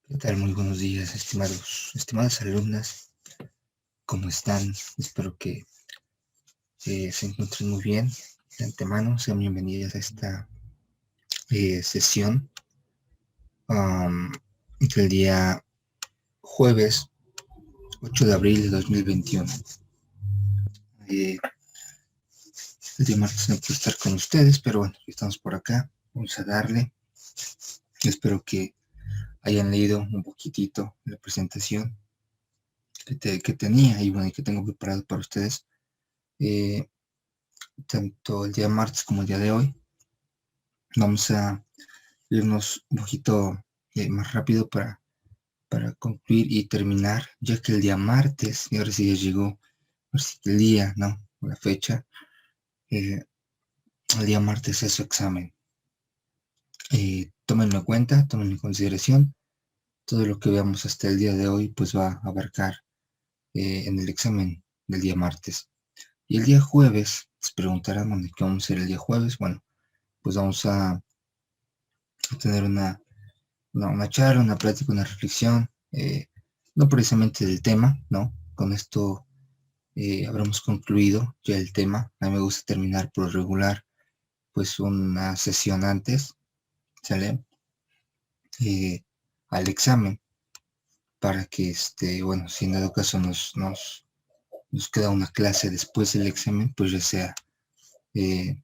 ¿Qué tal? Muy buenos días, estimadas alumnas. ¿Cómo están? Espero que se encuentren muy bien. De antemano, sean bienvenidas a esta sesión del día jueves 8 de abril de 2021. El día martes no puedo estar con ustedes, pero bueno, estamos por acá. Vamos a darle. Espero que hayan leído un poquitito la presentación que tenía y bueno, y que tengo preparado para ustedes. Tanto el día martes como el día de hoy. Vamos a irnos un poquito más rápido para concluir y terminar, ya que el día martes, y ahora sí ya llegó, ahora sí que el día, ¿no? La fecha, el día martes es su examen. Tómenlo en cuenta, tómenlo en consideración. Todo lo que veamos hasta el día de hoy, pues va a abarcar en el examen del día martes. Y el día jueves, se preguntarán, bueno, ¿qué vamos a hacer el día jueves? Bueno, pues vamos a tener una charla, una plática, una reflexión, no precisamente del tema, ¿no? Con esto habremos concluido ya el tema. A mí me gusta terminar por regular, pues una sesión antes, ¿sale? Al examen, para que, bueno, si en dado caso nos queda una clase después del examen, pues ya sea, eh,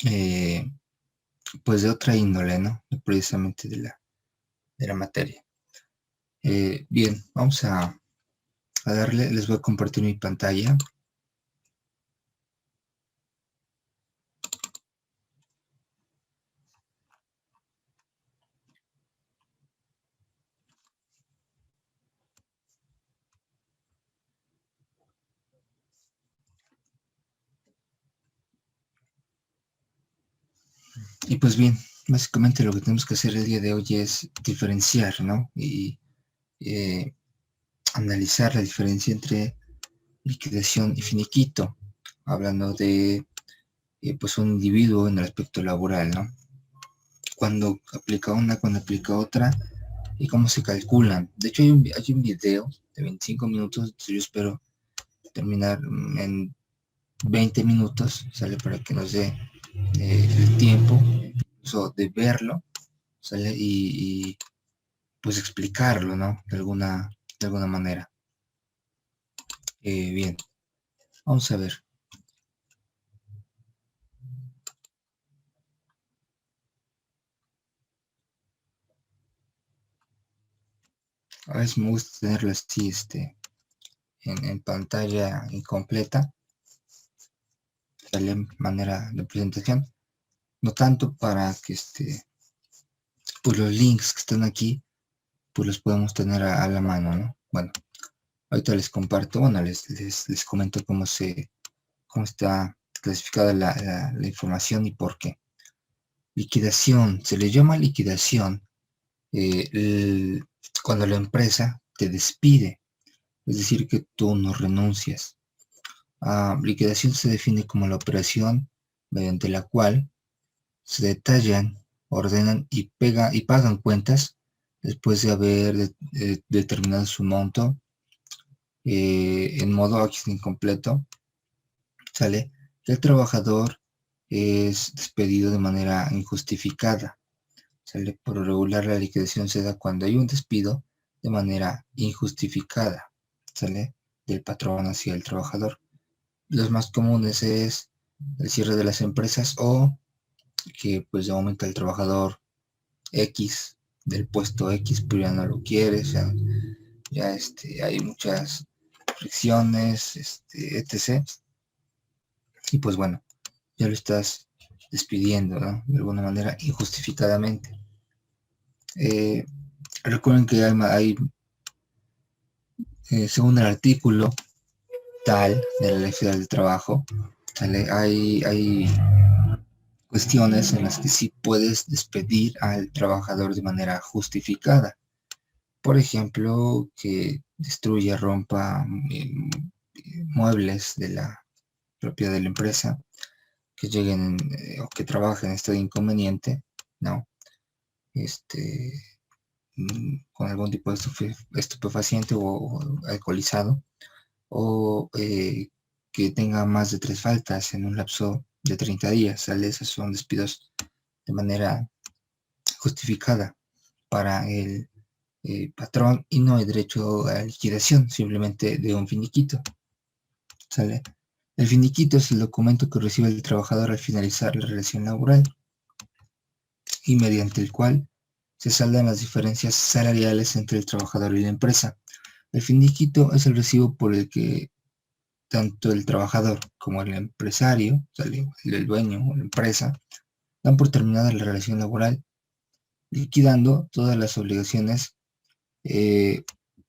eh, pues de otra índole, ¿no? No precisamente de la materia. Bien, vamos a darle, les voy a compartir mi pantalla. Y pues bien, básicamente lo que tenemos que hacer el día de hoy es diferenciar, ¿no? Y eh, analizar la diferencia entre liquidación y finiquito, hablando de pues un individuo en el aspecto laboral, ¿no? Cuando aplica una, cuando aplica otra y cómo se calculan. De hecho, hay un video de 25 minutos, entonces yo espero terminar en 20 minutos, sale para que nos dé el tiempo de verlo, sale y pues explicarlo, ¿no? De alguna manera. Bien, vamos a ver. A veces me gusta tenerlo así, en pantalla incompleta, de manera de presentación. No tanto para que pues los links que están aquí, pues los podemos tener a la mano, ¿no? Bueno, ahorita les comparto, bueno, les comento cómo está clasificada la información y por qué. Liquidación, se le llama liquidación cuando la empresa te despide, es decir, que tú no renuncias. Liquidación se define como la operación mediante la cual se detallan, ordenan y pagan cuentas después de haber determinado su monto en modo incompleto, ¿sale? Que el trabajador es despedido de manera injustificada, ¿sale? Por regular la liquidación se da cuando hay un despido de manera injustificada, ¿sale? Del patrón hacia el trabajador. Los más comunes es el cierre de las empresas o que pues de momento el trabajador X del puesto X pues ya no lo quiere, ya hay muchas fricciones, etc. Y pues bueno, ya lo estás despidiendo, ¿no? De alguna manera injustificadamente. Recuerden que según el artículo tal de la Ley Federal del Trabajo, hay cuestiones en las que sí puedes despedir al trabajador de manera justificada. Por ejemplo, que destruya, rompa muebles de la propiedad de la empresa, que lleguen o que trabajen en estado de inconveniente, ¿no? Este, con algún tipo de estupefaciente o alcoholizado, o que tenga más de 3 faltas en un lapso de 30 días. ¿Sale? Esos son despidos de manera justificada para el patrón y no hay derecho a liquidación, simplemente de un finiquito. ¿Sale? El finiquito es el documento que recibe el trabajador al finalizar la relación laboral y mediante el cual se saldan las diferencias salariales entre el trabajador y la empresa. El finiquito es el recibo por el que tanto el trabajador como el empresario, o sea, el dueño o la empresa, dan por terminada la relación laboral, liquidando todas las obligaciones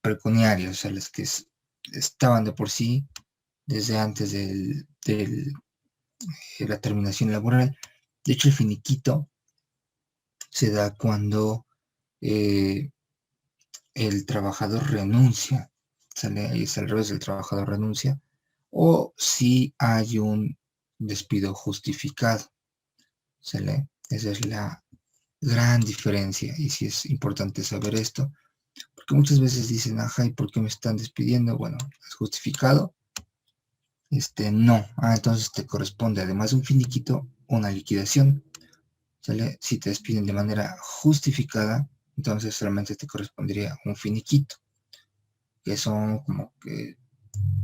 pecuniarias, o sea, las que estaban de por sí desde antes de la terminación laboral. De hecho, el finiquito se da cuando el trabajador renuncia, ¿sale? Ahí es al revés, el trabajador renuncia, o si hay un despido justificado, ¿sale? Esa es la gran diferencia y sí es importante saber esto, porque muchas veces dicen, ajá, ¿y por qué me están despidiendo? Bueno, ¿es justificado? No. Entonces te corresponde, además de un finiquito, una liquidación, ¿sale? Si te despiden de manera justificada, entonces solamente te correspondería un finiquito, que son como que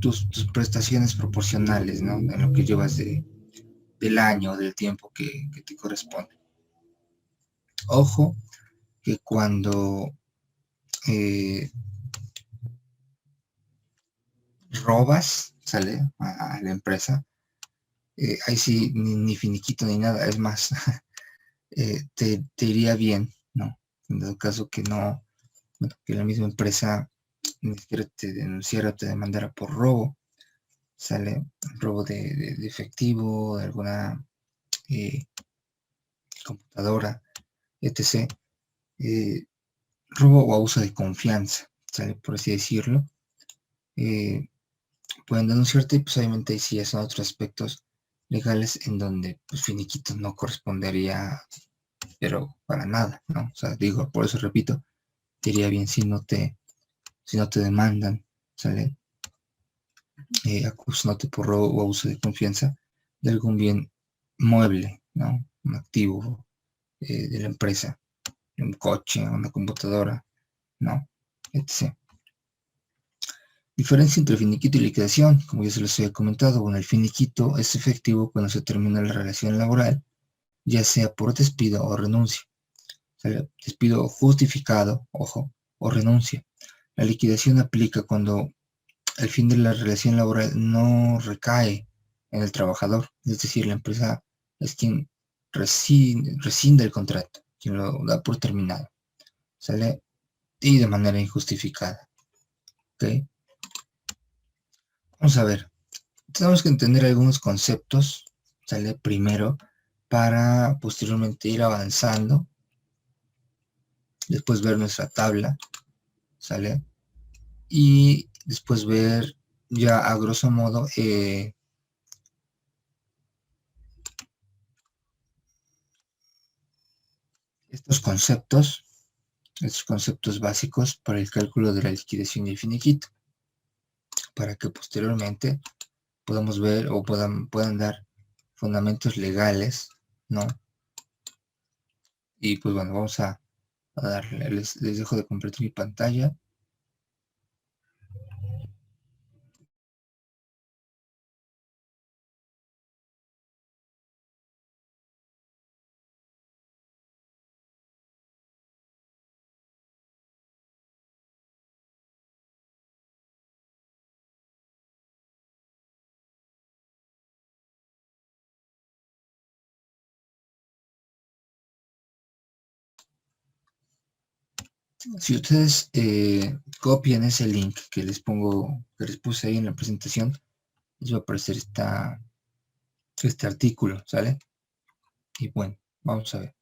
tus prestaciones proporcionales, ¿no? En lo que llevas del año, del tiempo que te corresponde. Ojo, que cuando eh, robas, ¿sale? A la empresa, ahí sí, ni finiquito ni nada, es más, te iría bien, ¿no? En el caso que no, bueno, que la misma empresa ni siquiera te denunciara, te demandara por robo, ¿sale? Robo de efectivo, de alguna eh, computadora, etc. Robo o abuso de confianza, ¿sale? Por así decirlo. Eh, Pueden denunciarte y pues obviamente ahí sí ya son otros aspectos legales en donde pues finiquito no correspondería, pero para nada, ¿no? O sea, digo, por eso repito, te iría bien si no te demandan, ¿sale? Acusándote por robo o abuso de confianza de algún bien mueble, ¿no? Un activo de la empresa, un coche, una computadora, ¿no? Etc. Diferencia entre finiquito y liquidación, como ya se les había comentado, bueno, el finiquito es efectivo cuando se termina la relación laboral, ya sea por despido o renuncia. O sea, despido justificado, ojo, o renuncia. La liquidación aplica cuando el fin de la relación laboral no recae en el trabajador, es decir, la empresa es quien rescinde el contrato, quien lo da por terminado, ¿sale? Y de manera injustificada, ¿ok? Vamos a ver, tenemos que entender algunos conceptos, ¿sale? Primero, para posteriormente ir avanzando, después ver nuestra tabla, ¿sale? Y después ver ya a grosso modo estos conceptos básicos para el cálculo de la liquidación y el finiquito, para que posteriormente podamos ver o puedan dar fundamentos legales, ¿no? Y pues bueno, vamos a darle, les dejo de compartir mi pantalla. Si ustedes copian ese link que les puse ahí en la presentación, les va a aparecer este artículo, ¿sale? Y bueno, vamos a ver.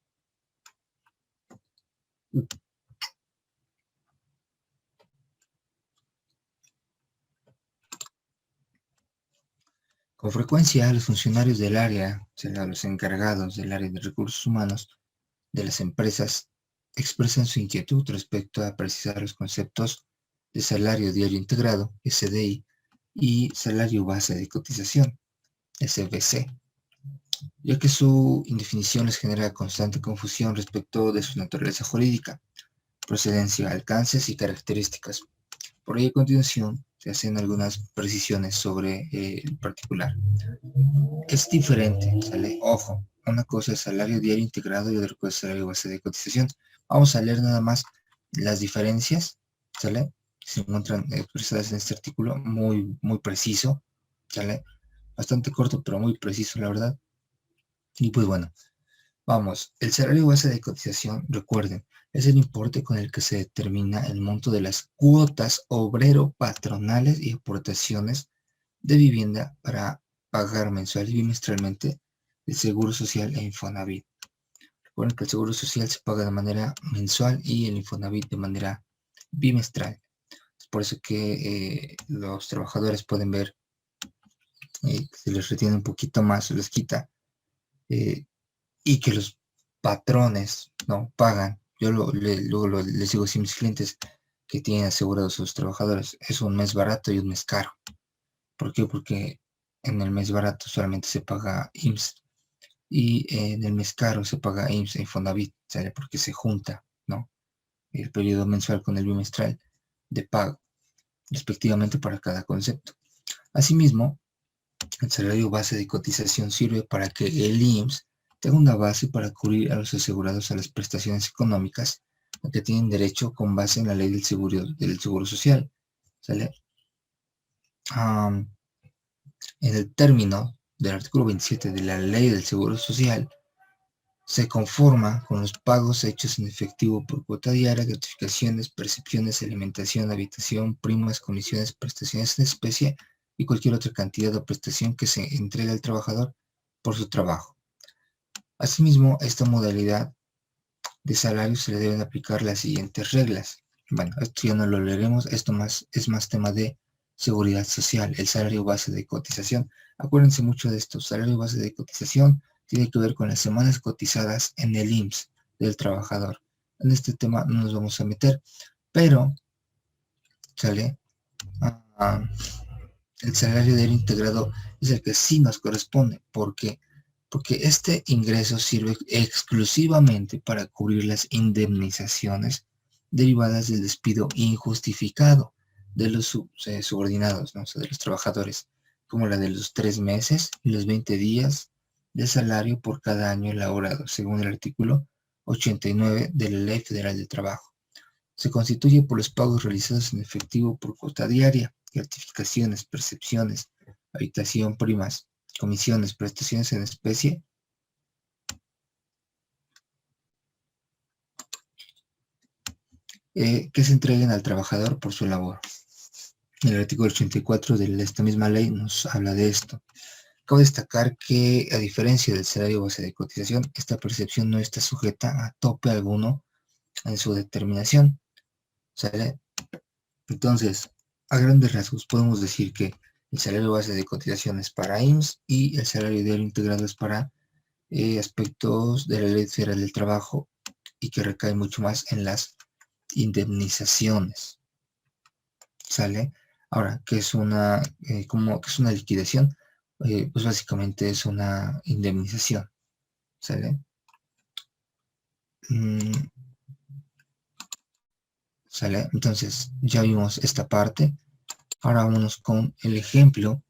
Con frecuencia, los funcionarios del área, o sea, los encargados del área de recursos humanos de las empresas, expresan su inquietud respecto a precisar los conceptos de salario diario integrado, SDI, y salario base de cotización, SBC, ya que su indefinición les genera constante confusión respecto de su naturaleza jurídica, procedencia, alcances y características. Por ello, a continuación, se hacen algunas precisiones sobre el particular. Es diferente, ¿sale? Ojo, una cosa es salario diario integrado y otra cosa es salario base de cotización. Vamos a leer nada más las diferencias, ¿sale? Se encuentran expresadas en este artículo, muy preciso, ¿sale? Bastante corto, pero muy preciso, la verdad. Y pues bueno, vamos, el salario base de cotización, recuerden, es el importe con el que se determina el monto de las cuotas obrero-patronales y aportaciones de vivienda para pagar mensual y bimestralmente el Seguro Social e Infonavit. Recuerden que el Seguro Social se paga de manera mensual y el Infonavit de manera bimestral. Es por eso que los trabajadores pueden ver que se les retiene un poquito más, se les quita, y que los patrones no pagan. Yo luego les digo así a mis clientes que tienen asegurados a sus trabajadores, es un mes barato y un mes caro. ¿Por qué? Porque en el mes barato solamente se paga IMSS y en el mes caro se paga IMSS e Infonavit, ¿sale? Porque se junta, ¿no? El periodo mensual con el bimestral de pago, respectivamente para cada concepto. Asimismo, el salario base de cotización sirve para que el IMSS tenga una base para cubrir a los asegurados a las prestaciones económicas a que tienen derecho con base en la ley del seguro social, ¿sale? En el término del artículo 27 de la Ley del Seguro Social, se conforma con los pagos hechos en efectivo por cuota diaria, gratificaciones, percepciones, alimentación, habitación, primas, comisiones, prestaciones en especie y cualquier otra cantidad o prestación que se entregue al trabajador por su trabajo. Asimismo, esta modalidad de salario se le deben aplicar las siguientes reglas. Bueno, esto ya no lo leeremos, esto es más tema de seguridad social, el salario base de cotización. Acuérdense mucho de esto, salario base de cotización tiene que ver con las semanas cotizadas en el IMSS del trabajador. En este tema no nos vamos a meter, pero sale el salario diario integrado es el que sí nos corresponde. ¿Por qué? Porque este ingreso sirve exclusivamente para cubrir las indemnizaciones derivadas del despido injustificado de los subordinados, ¿no? O sea, de los trabajadores, como la de los 3 meses y los 20 días de salario por cada año elaborado, según el artículo 89 de la Ley Federal del Trabajo. Se constituye por los pagos realizados en efectivo por cuota diaria, gratificaciones, percepciones, habitación, primas, comisiones, prestaciones en especie que se entreguen al trabajador por su labor. El artículo 84 de esta misma ley nos habla de esto. Cabe destacar que, a diferencia del salario base de cotización, esta percepción no está sujeta a tope alguno en su determinación, ¿sale? Entonces, a grandes rasgos podemos decir que el salario base de cotización es para IMSS y el salario diario integrado es para aspectos de la Ley Federal del Trabajo y que recae mucho más en las indemnizaciones, ¿sale? Ahora, ¿qué es una, qué es una liquidación? Pues básicamente es una indemnización, ¿sale? ¿Sale? Entonces, ya vimos esta parte. Ahora vámonos con el ejemplo,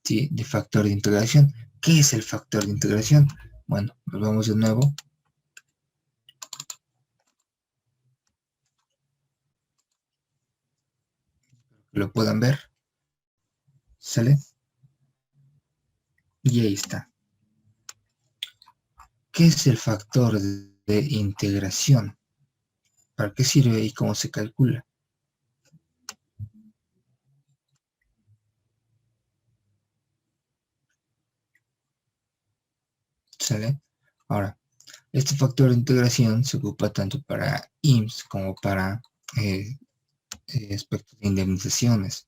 ¿sí?, de factor de integración. ¿Qué es el factor de integración? Bueno, nos vamos de nuevo. Que lo puedan ver. ¿Sale? Y ahí está. ¿Qué es el factor de integración? ¿Para qué sirve y cómo se calcula? ¿Sale? Ahora, este factor de integración se ocupa tanto para IMSS como para aspectos de indemnizaciones.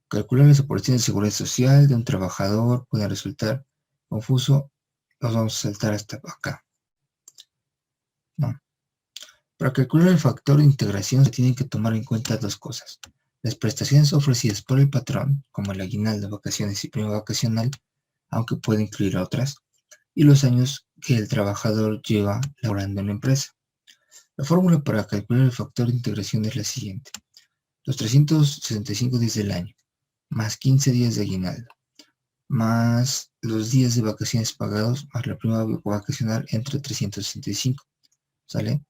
Calcular las aportaciones de seguridad social de un trabajador puede resultar confuso. Nos vamos a saltar hasta acá, ¿no? Para calcular el factor de integración se tienen que tomar en cuenta dos cosas. Las prestaciones ofrecidas por el patrón, como el aguinaldo, vacaciones y prima vacacional, aunque puede incluir otras, y los años que el trabajador lleva laborando en la empresa. La fórmula para calcular el factor de integración es la siguiente. Los 365 días del año, más 15 días de aguinaldo, más los días de vacaciones pagados, más la prima vacacional entre 365, ¿sale?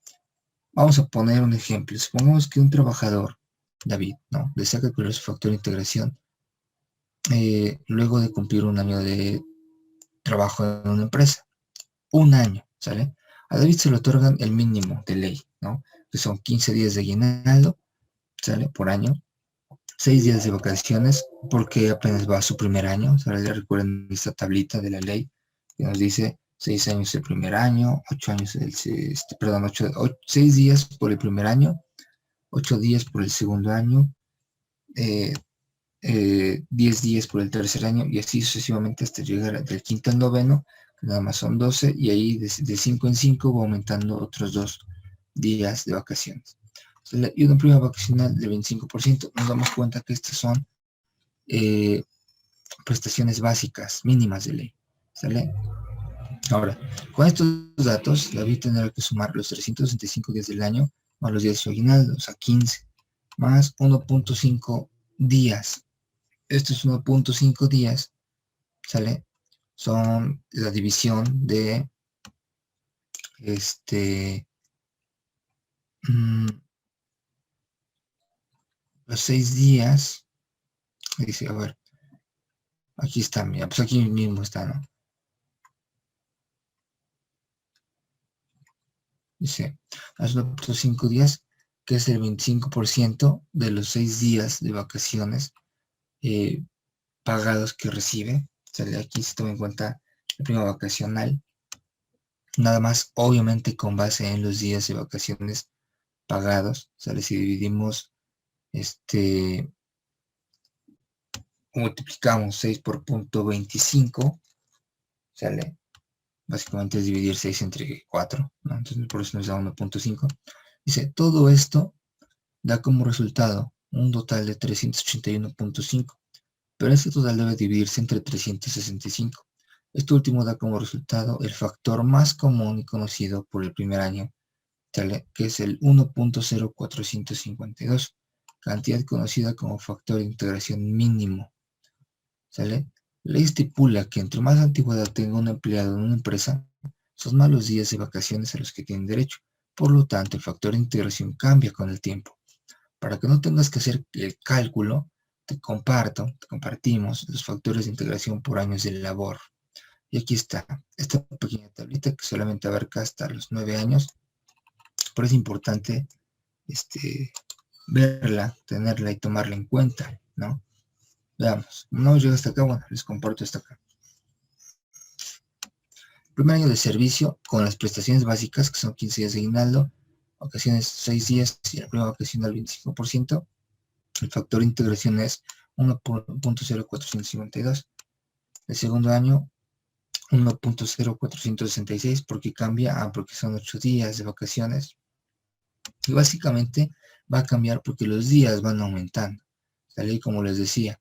Vamos a poner un ejemplo. Supongamos que un trabajador, David, ¿no?, desea calcular su factor de integración luego de cumplir un año de trabajo en una empresa. Un año, ¿sale? A David se le otorgan el mínimo de ley, ¿no?, que son 15 días de aguinaldo, ¿sale?, por año, 6 días de vacaciones, porque apenas va a su primer año, ¿sale? Recuerden esta tablita de la ley que nos dice 6 años el primer año, 8 años, 6 días por el primer año, 8 días por el segundo año, 10 días por el tercer año, y así sucesivamente hasta llegar del quinto al noveno, que nada más son 12, y ahí de 5 en 5 va aumentando otros 2 días de vacaciones. Y una prima vacacional del 25%. Nos damos cuenta que estas son prestaciones básicas, mínimas de ley, ¿sale? Ahora, con estos datos, David tendrá que sumar los 365 días del año más los días de su aguinaldo, o sea, 15, más 1.5 días. Esto es 1.5 días, ¿sale? Son la división de los 6 días. Dice, a ver, aquí está, mira, pues aquí mismo está, ¿no? Dice, las 1.5 días, que es el 25% de los 6 días de vacaciones pagados que recibe. ¿Sale? Aquí se toma en cuenta la prima vacacional, nada más, obviamente con base en los días de vacaciones pagados. ¿Sale? Si dividimos, multiplicamos 6 por 0.25, ¿sale? Básicamente es dividir 6 entre 4, ¿no? Entonces por eso nos da 1.5. Dice, todo esto da como resultado un total de 381.5, pero este total debe dividirse entre 365. Este último da como resultado el factor más común y conocido por el primer año, que es el 1.0452, cantidad conocida como factor de integración mínimo. ¿Sale? La ley estipula que entre más antigüedad tenga un empleado en una empresa, son más los días de vacaciones a los que tienen derecho. Por lo tanto, el factor de integración cambia con el tiempo. Para que no tengas que hacer el cálculo, te compartimos los factores de integración por años de labor. Y aquí está, esta pequeña tablita que solamente abarca hasta los 9 años. Pero es importante verla, tenerla y tomarla en cuenta, ¿no? Veamos, no llega hasta acá, bueno, les comparto hasta acá. Primer año de servicio con las prestaciones básicas, que son 15 días de aguinaldo, vacaciones 6 días y la prima vacacional 25%. El factor de integración es 1.0452. El segundo año, 1.0466, porque cambia, porque son 8 días de vacaciones. Y básicamente va a cambiar porque los días van aumentando. ¿Sale? Como les decía,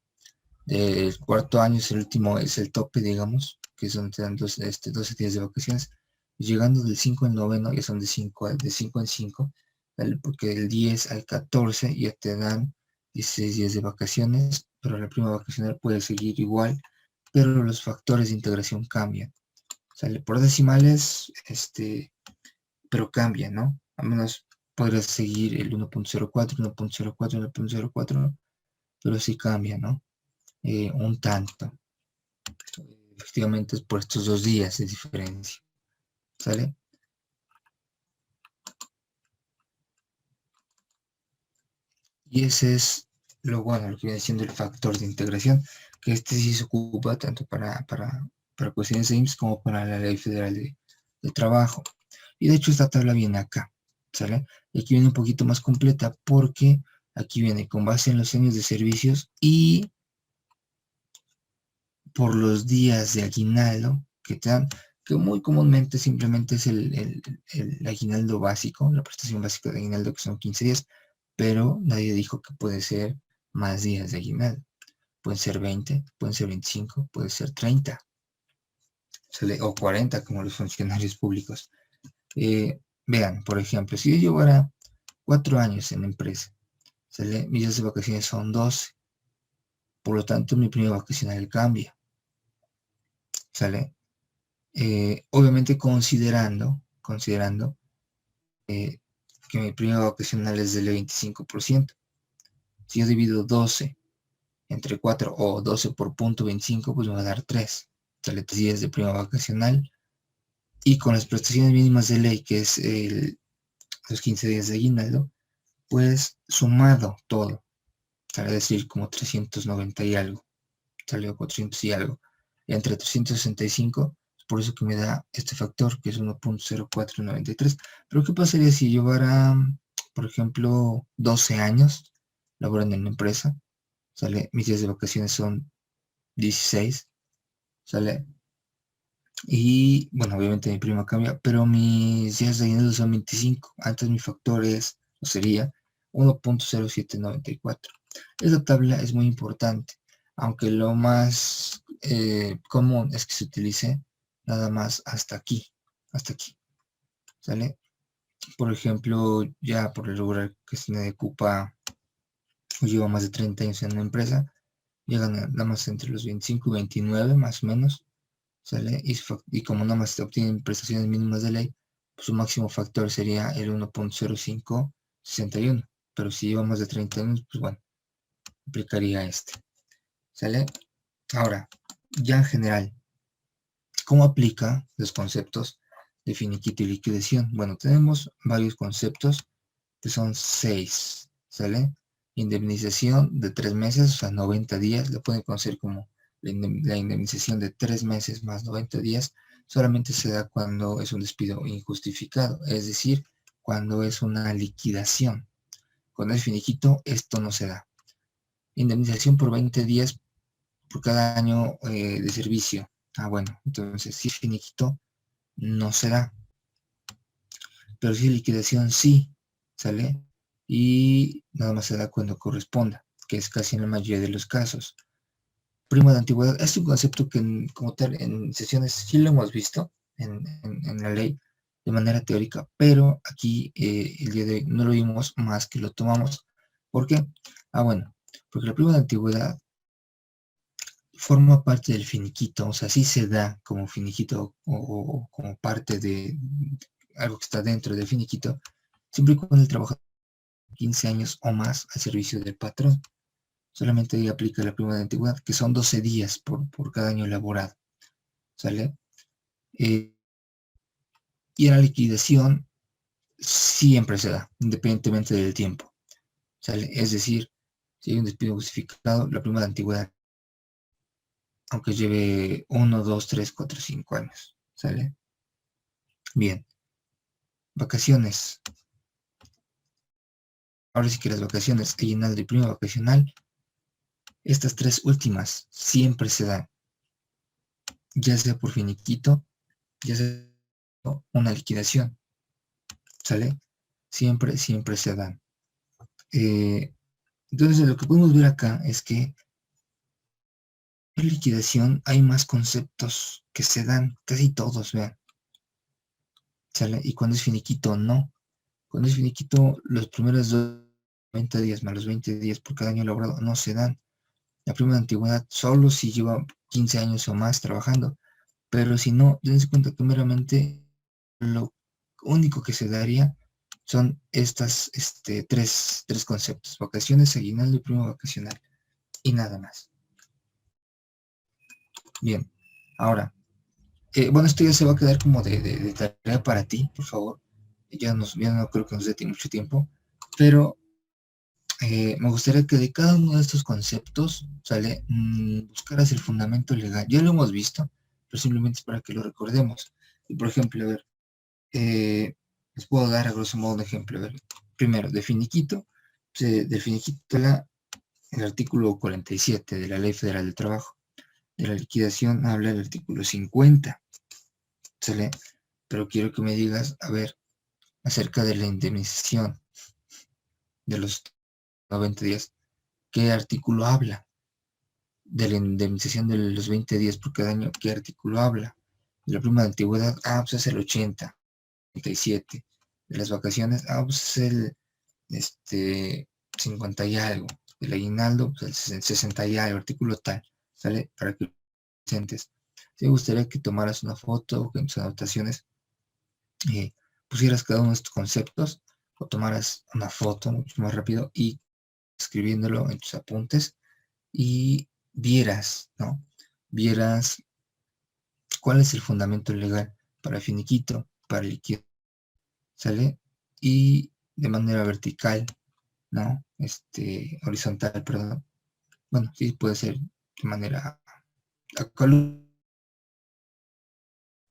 el cuarto año es el último, es el tope, digamos, que es donde te dan 12 días de vacaciones. Llegando del 5 al noveno ya son de 5 en 5, ¿vale? Porque del 10 al 14 ya te dan 16 días de vacaciones, pero la prima vacacional puede seguir igual, pero los factores de integración cambian. Sale por decimales, pero cambian, ¿no? Al menos podrás seguir el 1.04, 1.04, 1.04, pero sí cambia, ¿no? Un tanto. Efectivamente es por estos 2 días de diferencia. ¿Sale? Y ese es lo bueno, lo que viene siendo el factor de integración, que sí se ocupa tanto para cuestiones de IMSS como para la Ley Federal de Trabajo. Y de hecho esta tabla viene acá, ¿sale? Y aquí viene un poquito más completa porque aquí viene con base en los años de servicios y por los días de aguinaldo que te dan. que muy comúnmente simplemente es el aguinaldo básico, la prestación básica de aguinaldo, que son 15 días, pero nadie dijo que puede ser más días de aguinaldo. Pueden ser 20, pueden ser 25, puede ser 30, ¿sale? O 40 como los funcionarios públicos. Vean, por ejemplo, si yo llevara 4 años en la empresa, ¿sale? Mis días de vacaciones son 12, por lo tanto mi periodo vacacional cambia, ¿sale? Obviamente considerando que mi periodo vacacional es del 25%. Si yo divido 12 entre 4 o 12 por punto 25, pues me va a dar 3. Sale 3 días de periodo vacacional. Y con las prestaciones mínimas de ley, que es los 15 días de aguinaldo, pues sumado todo, sale decir como 390 y algo. Salió 400 y algo. Entre 365, por eso que me da este factor, que es 1.0493. Pero ¿qué pasaría si llevara, por ejemplo, 12 años laborando en la empresa? ¿Sale? Mis días de vacaciones son 16, ¿sale? Y bueno, obviamente mi prima cambia, pero mis días de aguinaldo son 25. Antes mi factor es, o sería, 1.0794. Esta tabla es muy importante, aunque lo más común es que se utilice nada más hasta aquí, ¿sale? Por ejemplo, ya por el lugar que se me ocupa, o lleva más de 30 años en una empresa, llegan nada más entre los 25 y 29 más o menos, ¿sale? Y como nada más se obtienen prestaciones mínimas de ley, pues su máximo factor sería el 1.0561. Pero si lleva más de 30 años, pues bueno, aplicaría este, ¿sale? Ahora, ya en general, ¿cómo aplica los conceptos de finiquito y liquidación? Bueno, tenemos varios conceptos, que son 6, ¿sale? Indemnización de 3 meses, o sea, 90 días, lo pueden conocer como la indemnización de 3 meses más 90 días, solamente se da cuando es un despido injustificado, es decir, cuando es una liquidación. Cuando es finiquito, esto no se da. Indemnización por 20 días por cada año de servicio. Ah, bueno, entonces si es finiquito, no se da. Pero si es liquidación, sí, ¿sale? Y nada más se da cuando corresponda, que es casi en la mayoría de los casos. Prima de antigüedad es un concepto que como tal en sesiones sí lo hemos visto en la ley de manera teórica, pero aquí el día de hoy no lo vimos más que lo tomamos. ¿Por qué? Ah, bueno, porque la prima de antigüedad forma parte del finiquito, o sea, sí se da como finiquito o como parte de algo que está dentro del finiquito, siempre y cuando el trabajador 15 años o más al servicio del patrón. Solamente ahí aplica la prima de antigüedad, que son 12 días por cada año laborado, ¿sale? Y en la liquidación siempre se da, independientemente del tiempo, ¿sale? Es decir, si hay un despido justificado, la prima de antigüedad, aunque lleve 1, 2, 3, 4, 5 años, ¿sale? Bien, vacaciones. Ahora sí que las vacaciones, aguinaldo y prima vacacional, estas tres últimas siempre se dan, ya sea por finiquito, ya sea una liquidación, ¿sale? Siempre, siempre se dan. Entonces, lo que podemos ver acá es que en liquidación hay más conceptos que se dan, casi todos, vean, ¿sale? Y cuando es finiquito, no. Cuando es finiquito, los primeros 20 días más los 20 días por cada año laborado no se dan. La prima de antigüedad solo si lleva 15 años o más trabajando, pero si no, dense cuenta que meramente lo único que se daría son estas tres conceptos: vacaciones, aguinaldo y prima vacacional, y nada más. Bien, ahora, bueno, esto ya se va a quedar como de tarea para ti, por favor. Ya no creo que nos dé mucho tiempo, pero me gustaría que de cada uno de estos conceptos, ¿sale? Buscaras el fundamento legal. Ya lo hemos visto, pero simplemente es para que lo recordemos. Y por ejemplo, a ver, les puedo dar a grosso modo un ejemplo. A ver, primero, de finiquito, del finiquito el artículo 47 de la Ley Federal del Trabajo. De la liquidación habla el artículo 50, ¿sale? Pero quiero que me digas, a ver, acerca de la indemnización de los 90 días, ¿qué artículo habla? De la indemnización de los 20 días por cada año, ¿qué artículo habla? De la prima de antigüedad, pues es el 80, 87. De las vacaciones, pues es el 50 y algo. El aguinaldo, pues el 60 y algo, artículo tal, ¿sale? Para que lo presentes. Si me gustaría que tomaras una foto o que en tus anotaciones pusieras cada uno de estos conceptos o tomaras una foto mucho más rápido y escribiéndolo en tus apuntes y vieras, ¿no? Vieras cuál es el fundamento legal para finiquito, para liquidez, ¿sale? Y de manera vertical, ¿no? Horizontal, perdón. Bueno, sí, puede ser de manera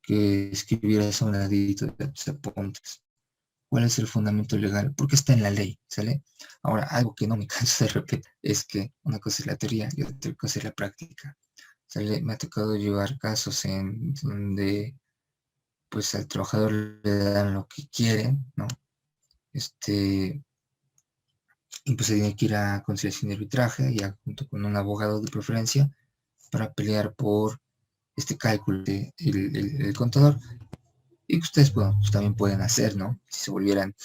que escribieras a un ladito de tus apuntes. ¿Cuál es el fundamento legal? Porque está en la ley, ¿sale? Ahora, algo que no me canso de repetir es que una cosa es la teoría y otra cosa es la práctica, ¿sale? Me ha tocado llevar casos en donde pues al trabajador le dan lo que quieren, ¿no? Y pues se tiene que ir a conciliación de arbitraje, ya junto con un abogado de preferencia, para pelear por este cálculo del contador. Y que ustedes, bueno, pues también pueden hacer, ¿no? Si se volvieran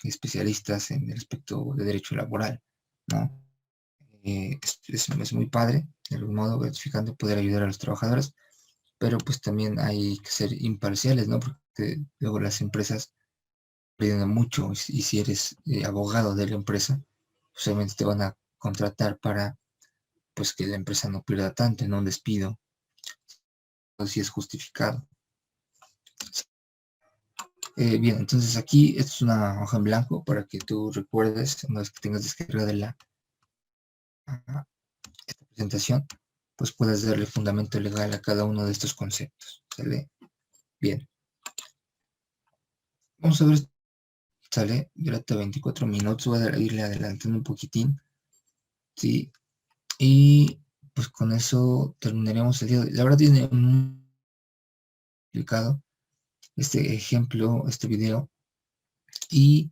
especialistas en el aspecto de derecho laboral, ¿no? Es muy padre, de algún modo gratificante poder ayudar a los trabajadores, pero pues también hay que ser imparciales, ¿no? Porque luego las empresas piden mucho y si eres abogado de la empresa, pues obviamente te van a contratar para pues que la empresa no pierda tanto en un despido, o si es justificado. Bien, entonces aquí esto es una hoja en blanco para que tú recuerdes, una vez que tengas descargada esta presentación, pues puedes darle fundamento legal a cada uno de estos conceptos, ¿sale? Bien. Vamos a ver, ¿sale? Durante 24 minutos, voy a irle adelantando un poquitín, ¿sí? Y pues con eso terminaremos el día de hoy. La verdad tiene muy complicado este ejemplo, este video, y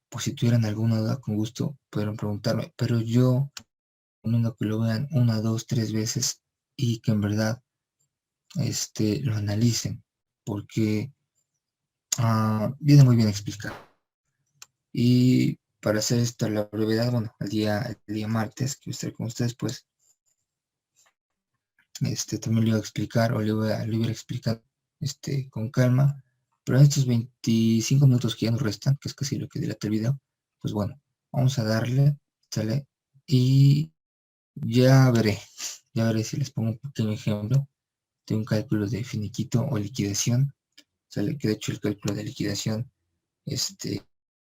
pues si tuvieran alguna duda, con gusto pudieron preguntarme, pero yo recomiendo que lo vean 1, 2, 3 veces y que en verdad lo analicen, porque viene muy bien explicado. Y para hacer esta la brevedad, bueno, el día martes que voy a estar con ustedes, pues también le iba a explicar, o le iba a ir explicando con calma, pero en estos 25 minutos que ya nos restan, que es casi lo que dilata el video, pues bueno, vamos a darle, ¿sale? Y ya veré si les pongo un pequeño ejemplo de un cálculo de finiquito o liquidación, ¿sale? Que de hecho el cálculo de liquidación pues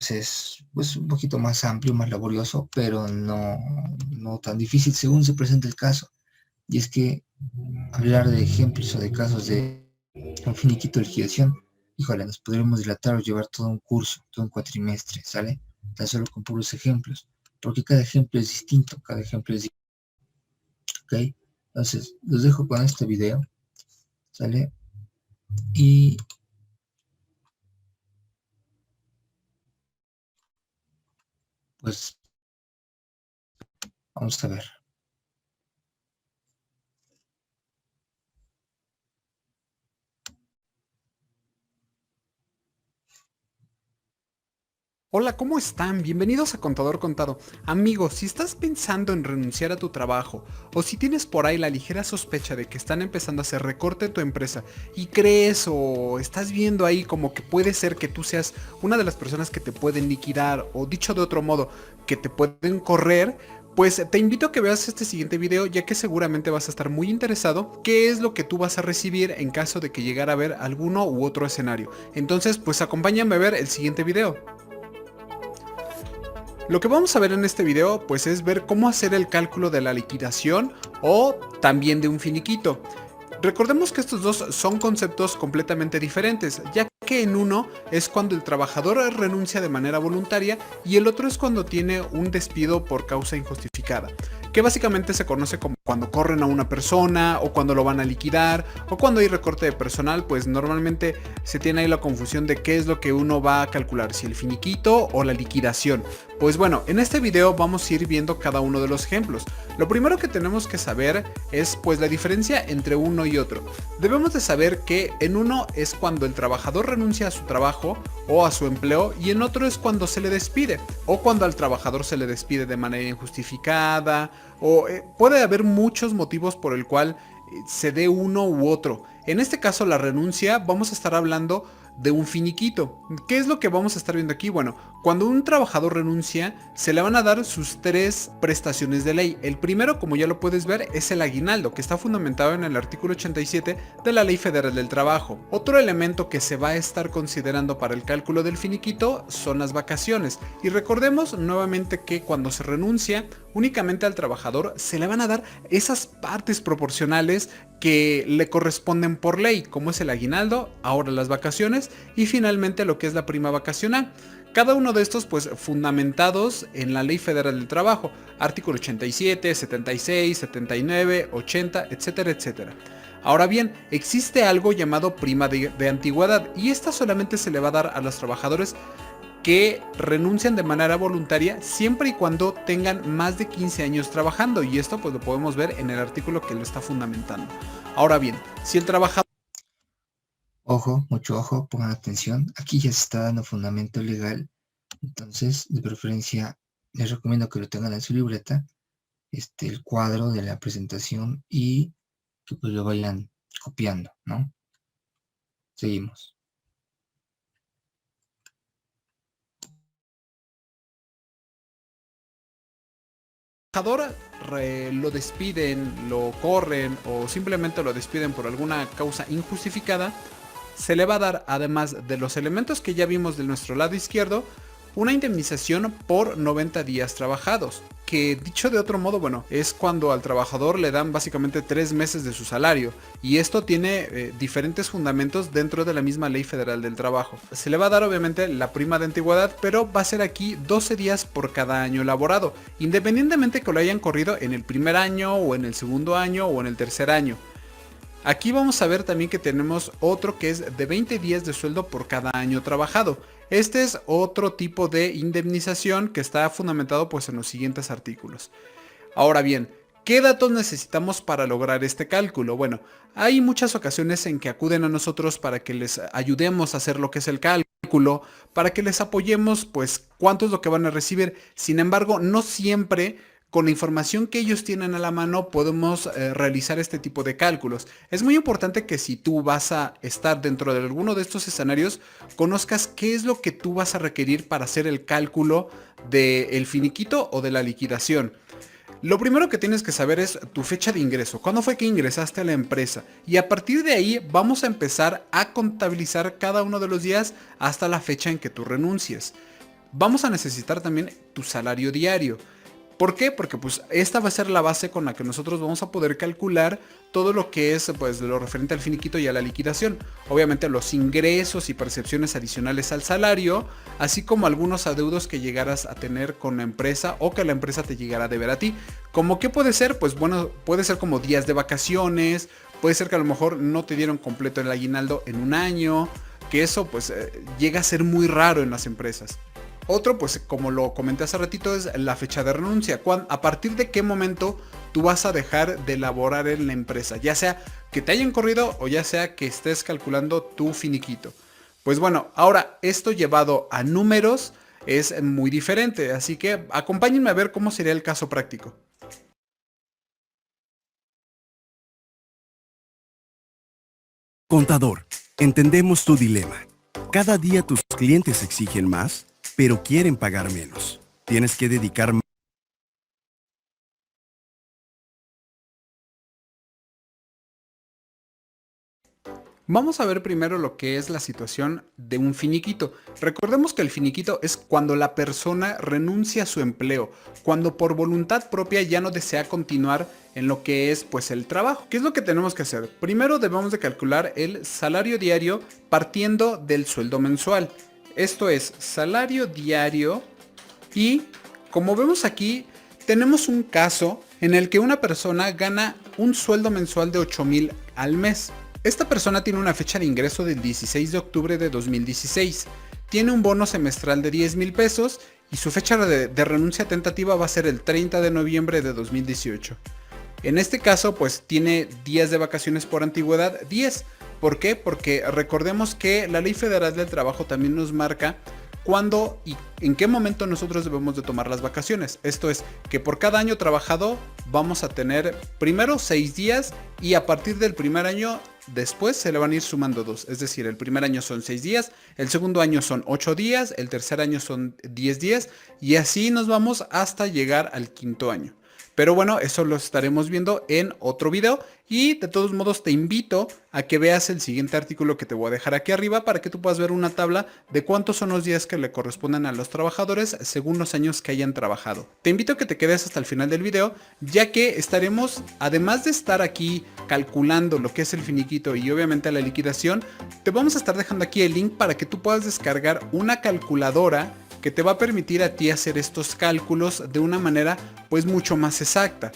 es pues un poquito más amplio, más laborioso, pero no tan difícil según se presenta el caso. Y es que hablar de ejemplos o de casos de un finiquito de liquidación, híjole, nos podríamos dilatar o llevar todo un curso, todo un cuatrimestre, ¿sale? Tan solo con puros ejemplos, porque cada ejemplo es distinto, cada ejemplo es distinto, ¿ok? Entonces, los dejo con este video, ¿sale? Y pues vamos a ver. Hola, ¿cómo están? Bienvenidos a Contador Contado. Amigos, si estás pensando en renunciar a tu trabajo o si tienes por ahí la ligera sospecha de que están empezando a hacer recorte en tu empresa y crees o estás viendo ahí como que puede ser que tú seas una de las personas que te pueden liquidar o dicho de otro modo, que te pueden correr, pues te invito a que veas este siguiente video ya que seguramente vas a estar muy interesado qué es lo que tú vas a recibir en caso de que llegara a haber alguno u otro escenario. Entonces, pues acompáñame a ver el siguiente video. Lo que vamos a ver en este video pues es ver cómo hacer el cálculo de la liquidación o también de un finiquito. Recordemos que estos dos son conceptos completamente diferentes, ya que en uno es cuando el trabajador renuncia de manera voluntaria y el otro es cuando tiene un despido por causa injustificada, que básicamente se conoce como cuando corren a una persona o cuando lo van a liquidar o cuando hay recorte de personal, pues normalmente se tiene ahí la confusión de qué es lo que uno va a calcular, si el finiquito o la liquidación. Pues bueno, en este video vamos a ir viendo cada uno de los ejemplos. Lo primero que tenemos que saber es pues la diferencia entre uno y otro. Debemos de saber que en uno es cuando el trabajador renuncia a su trabajo o a su empleo, y en otro es cuando se le despide o cuando al trabajador se le despide de manera injustificada, o puede haber muchos motivos por el cual se dé uno u otro. En este caso, la renuncia, vamos a estar hablando de un finiquito. ¿Qué es lo que vamos a estar viendo aquí? Bueno, cuando un trabajador renuncia, se le van a dar sus 3 prestaciones de ley. El primero, como ya lo puedes ver, es el aguinaldo, que está fundamentado en el artículo 87 de la Ley Federal del Trabajo. Otro elemento que se va a estar considerando para el cálculo del finiquito son las vacaciones. Y recordemos nuevamente que cuando se renuncia, únicamente al trabajador se le van a dar esas partes proporcionales que le corresponden por ley, como es el aguinaldo, ahora las vacaciones y finalmente lo que es la prima vacacional. Cada uno de estos pues fundamentados en la Ley Federal del Trabajo, artículo 87, 76, 79, 80, etcétera, etcétera. Ahora bien, existe algo llamado prima de antigüedad, y esta solamente se le va a dar a los trabajadores que renuncian de manera voluntaria siempre y cuando tengan más de 15 años trabajando, y esto pues lo podemos ver en el artículo que lo está fundamentando. Ahora bien, si el trabajador... Ojo, mucho ojo, pongan atención. Aquí ya se está dando fundamento legal. Entonces, de preferencia, les recomiendo que lo tengan en su libreta, el cuadro de la presentación, y que pues lo vayan copiando, ¿no? Seguimos. Lo despiden, lo corren o simplemente lo despiden por alguna causa injustificada, se le va a dar, además de los elementos que ya vimos de nuestro lado izquierdo, una indemnización por 90 días trabajados, que dicho de otro modo, bueno, es cuando al trabajador le dan básicamente 3 meses de su salario, y esto tiene diferentes fundamentos dentro de la misma Ley Federal del Trabajo. Se le va a dar obviamente la prima de antigüedad, pero va a ser aquí 12 días por cada año laborado, independientemente que lo hayan corrido en el primer año o en el segundo año o en el tercer año. Aquí vamos a ver también que tenemos otro que es de 20 días de sueldo por cada año trabajado. Este es otro tipo de indemnización que está fundamentado pues en los siguientes artículos. Ahora bien, ¿qué datos necesitamos para lograr este cálculo? Bueno, hay muchas ocasiones en que acuden a nosotros para que les ayudemos a hacer lo que es el cálculo, para que les apoyemos pues cuánto es lo que van a recibir. Sin embargo, no siempre con la información que ellos tienen a la mano podemos realizar este tipo de cálculos. Es muy importante que si tú vas a estar dentro de alguno de estos escenarios, conozcas qué es lo que tú vas a requerir para hacer el cálculo del finiquito o de la liquidación. Lo primero que tienes que saber es tu fecha de ingreso, cuándo fue que ingresaste a la empresa, y a partir de ahí vamos a empezar a contabilizar cada uno de los días hasta la fecha en que tú renuncies. Vamos a necesitar también tu salario diario. ¿Por qué? Porque pues esta va a ser la base con la que nosotros vamos a poder calcular todo lo que es pues lo referente al finiquito y a la liquidación. Obviamente los ingresos y percepciones adicionales al salario, así como algunos adeudos que llegaras a tener con la empresa o que la empresa te llegara a deber a ti. ¿Cómo qué puede ser? Pues bueno, puede ser como días de vacaciones, puede ser que a lo mejor no te dieron completo el aguinaldo en un año, que eso pues llega a ser muy raro en las empresas. Otro, pues como lo comenté hace ratito, es la fecha de renuncia. ¿A partir de qué momento tú vas a dejar de laborar en la empresa? Ya sea que te hayan corrido o ya sea que estés calculando tu finiquito. Pues bueno, ahora esto llevado a números es muy diferente. Así que acompáñenme a ver cómo sería el caso práctico. Contador, entendemos tu dilema. Cada día tus clientes exigen más, pero quieren pagar menos. Tienes que dedicar más. Vamos a ver primero lo que es la situación de un finiquito. Recordemos que el finiquito es cuando la persona renuncia a su empleo, cuando por voluntad propia ya no desea continuar en lo que es pues el trabajo. ¿Qué es lo que tenemos que hacer? Primero debemos de calcular el salario diario partiendo del sueldo mensual. Esto es salario diario, y como vemos aquí tenemos un caso en el que una persona gana un sueldo mensual de 8,000 al mes. Esta persona tiene una fecha de ingreso del 16 de octubre de 2016, tiene un bono semestral de 10,000 pesos y su fecha de renuncia tentativa va a ser el 30 de noviembre de 2018. En este caso, pues tiene días de vacaciones por antigüedad, 10. ¿Por qué? Porque recordemos que la Ley Federal del Trabajo también nos marca cuándo y en qué momento nosotros debemos de tomar las vacaciones. Esto es, que por cada año trabajado vamos a tener primero 6 días y a partir del primer año después se le van a ir sumando 2. Es decir, el primer año son 6 días, el segundo año son 8 días, el tercer año son 10 días y así nos vamos hasta llegar al quinto año. Pero bueno, eso lo estaremos viendo en otro video y de todos modos te invito a que veas el siguiente artículo que te voy a dejar aquí arriba para que tú puedas ver una tabla de cuántos son los días que le corresponden a los trabajadores según los años que hayan trabajado. Te invito a que te quedes hasta el final del video, ya que estaremos, además de estar aquí calculando lo que es el finiquito y obviamente la liquidación, te vamos a estar dejando aquí el link para que tú puedas descargar una calculadora que te va a permitir a ti hacer estos cálculos de una manera pues mucho más exacta.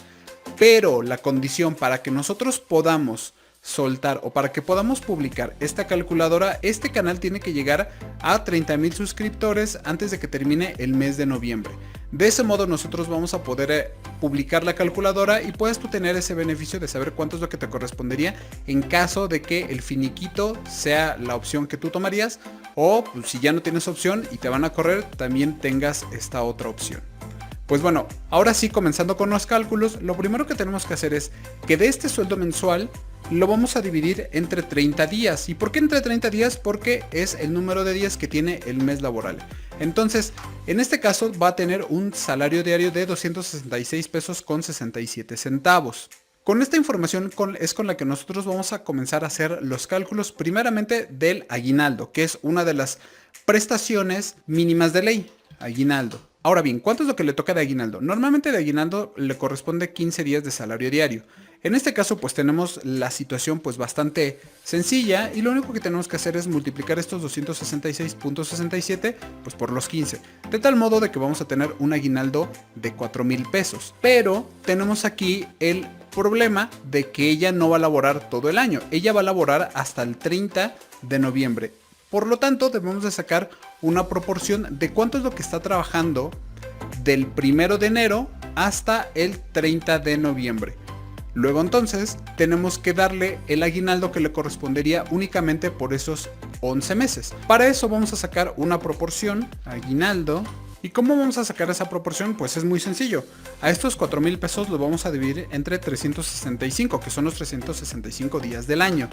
Pero la condición para que nosotros podamos soltar o para que podamos publicar esta calculadora, este canal tiene que llegar a 30,000 suscriptores antes de que termine el mes de noviembre. De ese modo nosotros vamos a poder publicar la calculadora y puedes tú tener ese beneficio de saber cuánto es lo que te correspondería en caso de que el finiquito sea la opción que tú tomarías o pues, si ya no tienes opción y te van a correr, también tengas esta otra opción. Pues bueno, ahora sí, comenzando con los cálculos, lo primero que tenemos que hacer es que de este sueldo mensual lo vamos a dividir entre 30 días. ¿Y por qué entre 30 días? Porque es el número de días que tiene el mes laboral. Entonces, en este caso va a tener un salario diario de 266 pesos con 67 centavos. Con esta información es con la que nosotros vamos a comenzar a hacer los cálculos primeramente del aguinaldo, que es una de las prestaciones mínimas de ley, aguinaldo. Ahora bien, ¿cuánto es lo que le toca de aguinaldo? Normalmente de aguinaldo le corresponde 15 días de salario diario. En este caso pues tenemos la situación pues bastante sencilla y lo único que tenemos que hacer es multiplicar estos 266.67 pues por los 15. De tal modo de que vamos a tener un aguinaldo de 4,000 pesos. Pero tenemos aquí el problema de que ella no va a laborar todo el año. Ella va a laborar hasta el 30 de noviembre. Por lo tanto, debemos de sacar una proporción de cuánto es lo que está trabajando del 1 de enero hasta el 30 de noviembre. Luego entonces tenemos que darle el aguinaldo que le correspondería únicamente por esos 11 meses. Para eso vamos a sacar una proporción, aguinaldo. ¿Y cómo vamos a sacar esa proporción? Pues es muy sencillo. A estos 4,000 pesos los vamos a dividir entre 365, que son los 365 días del año.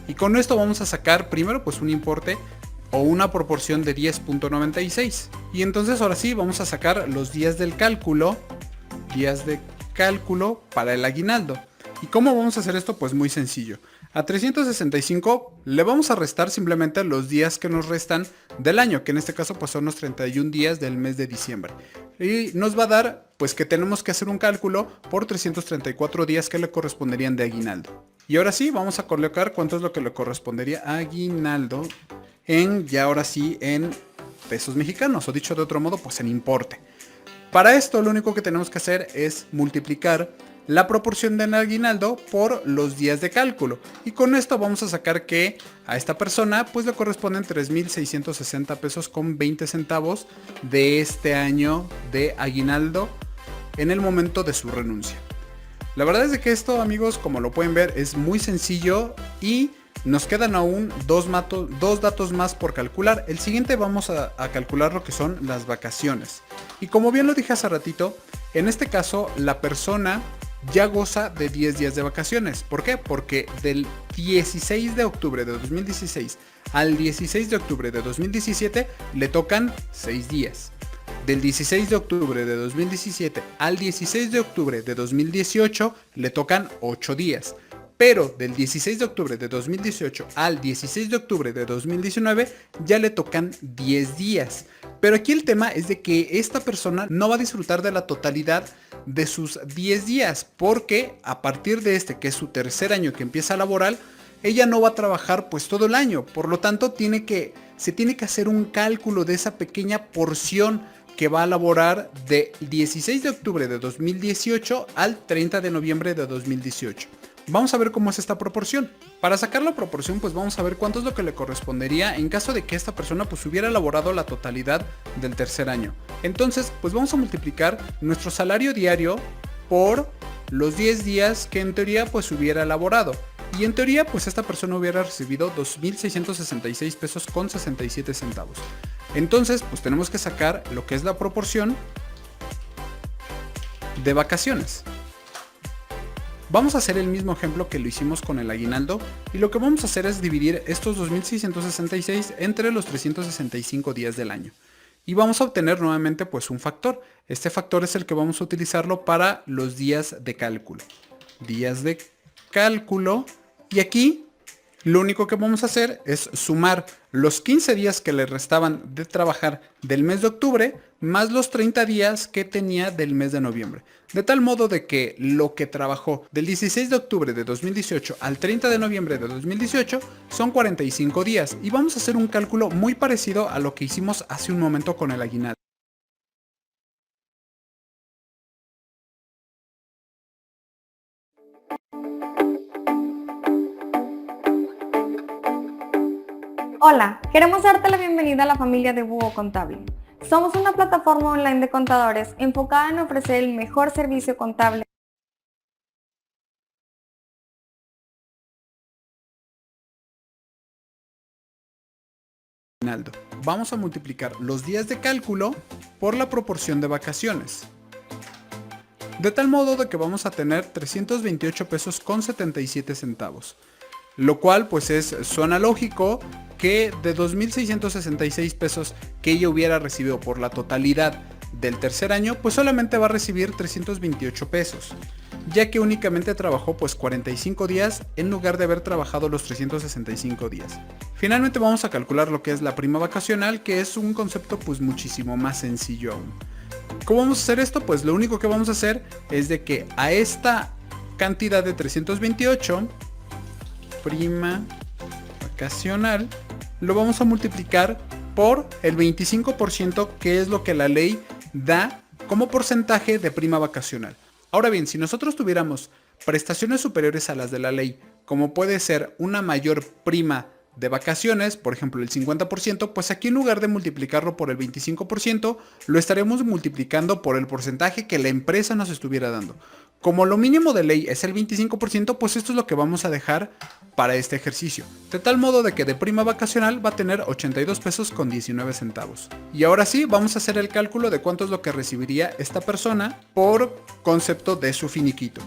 Y con esto vamos a sacar primero pues un importe o una proporción de 10.96. Y entonces ahora sí vamos a sacar los días del cálculo, días de cálculo para el aguinaldo. ¿Y cómo vamos a hacer esto? Pues muy sencillo. A 365 le vamos a restar simplemente los días que nos restan del año, que en este caso pues son los 31 días del mes de diciembre. Y nos va a dar pues que tenemos que hacer un cálculo por 334 días que le corresponderían de aguinaldo. Y ahora sí, vamos a colocar cuánto es lo que le correspondería a aguinaldo ahora sí en pesos mexicanos, o dicho de otro modo, pues en importe. Para esto lo único que tenemos que hacer es multiplicar la proporción del aguinaldo por los días de cálculo. Y con esto vamos a sacar que a esta persona pues le corresponden 3,660 pesos con 20 centavos de este año de aguinaldo en el momento de su renuncia. La verdad es de que esto, amigos, como lo pueden ver, es muy sencillo y nos quedan aún dos datos más por calcular. El siguiente vamos a calcular lo que son las vacaciones. Y como bien lo dije hace ratito, en este caso la persona ya goza de 10 días de vacaciones. ¿Por qué? Porque del 16 de octubre de 2016 al 16 de octubre de 2017 le tocan 6 días. Del 16 de octubre de 2017 al 16 de octubre de 2018 le tocan 8 días. Pero del 16 de octubre de 2018 al 16 de octubre de 2019 ya le tocan 10 días. Pero aquí el tema es de que esta persona no va a disfrutar de la totalidad de sus 10 días, porque a partir de que es su tercer año que empieza laboral, ella no va a trabajar pues todo el año. Por lo tanto, se tiene que hacer un cálculo de esa pequeña porción que va a laborar del 16 de octubre de 2018 al 30 de noviembre de 2018. Vamos a ver cómo es esta proporción. Para sacar la proporción, pues vamos a ver cuánto es lo que le correspondería en caso de que esta persona pues hubiera laborado la totalidad del tercer año. Entonces, pues vamos a multiplicar nuestro salario diario por los 10 días que en teoría pues hubiera laborado. Y en teoría pues esta persona hubiera recibido 2.666 pesos con 67 centavos. Entonces, pues tenemos que sacar lo que es la proporción de vacaciones. Vamos a hacer el mismo ejemplo que lo hicimos con el aguinaldo y lo que vamos a hacer es dividir estos 2.666 entre los 365 días del año. Y vamos a obtener nuevamente pues un factor. Este factor es el que vamos a utilizarlo para los días de cálculo. Días de cálculo. Y aquí lo único que vamos a hacer es sumar los 15 días que le restaban de trabajar del mes de octubre más los 30 días que tenía del mes de noviembre. De tal modo de que lo que trabajó del 16 de octubre de 2018 al 30 de noviembre de 2018 son 45 días. Y vamos a hacer un cálculo muy parecido a lo que hicimos hace un momento con el aguinaldo. Hola, queremos darte la bienvenida a la familia de Búho Contable. Somos una plataforma online de contadores enfocada en ofrecer el mejor servicio contable. Vamos a multiplicar los días de cálculo por la proporción de vacaciones. De tal modo de que vamos a tener 328 pesos con 77 centavos. Lo cual pues suena lógico que de 2.666 pesos que ella hubiera recibido por la totalidad del tercer año, pues solamente va a recibir 328 pesos. Ya que únicamente trabajó pues 45 días en lugar de haber trabajado los 365 días. Finalmente vamos a calcular lo que es la prima vacacional, que es un concepto pues muchísimo más sencillo aún. ¿Cómo vamos a hacer esto? Pues lo único que vamos a hacer es de que a esta cantidad de 328 prima vacacional lo vamos a multiplicar por el 25%, que es lo que la ley da como porcentaje de prima vacacional. Ahora bien, si nosotros tuviéramos prestaciones superiores a las de la ley, como puede ser una mayor prima de vacaciones, por ejemplo el 50%, pues aquí en lugar de multiplicarlo por el 25%, lo estaremos multiplicando por el porcentaje que la empresa nos estuviera dando. Como lo mínimo de ley es el 25%, pues esto es lo que vamos a dejar para este ejercicio. De tal modo de que de prima vacacional va a tener 82 pesos con 19 centavos. Y ahora sí, vamos a hacer el cálculo de cuánto es lo que recibiría esta persona por concepto de su finiquito.